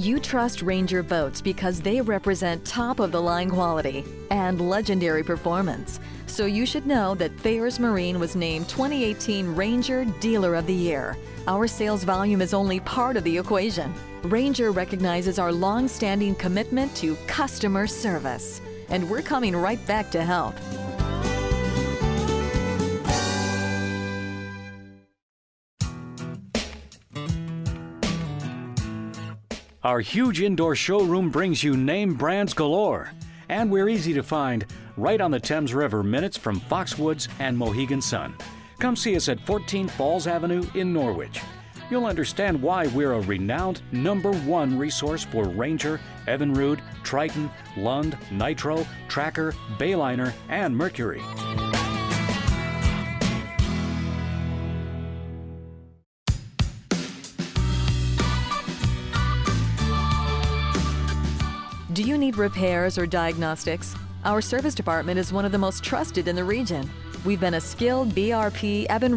You trust Ranger boats because they represent top-of-the-line quality and legendary performance. So you should know that Thayer'S Marine was named 2018 Ranger Dealer of the Year. Our sales volume is only part of the equation. Ranger recognizes our long-standing commitment to customer service, and we're coming right back to help. Our huge indoor showroom brings you name brands galore, and we're easy to find right on the Thames River, minutes from Foxwoods and Mohegan Sun. Come see us at 14 Falls Avenue in Norwich. You'll understand why we're a renowned #1 resource for Ranger, Evinrude, Triton, Lund, Nitro, Tracker, Bayliner, and Mercury. Do you need repairs or diagnostics? Our service department is one of the most trusted in the region. We've been a skilled BRP Evinrude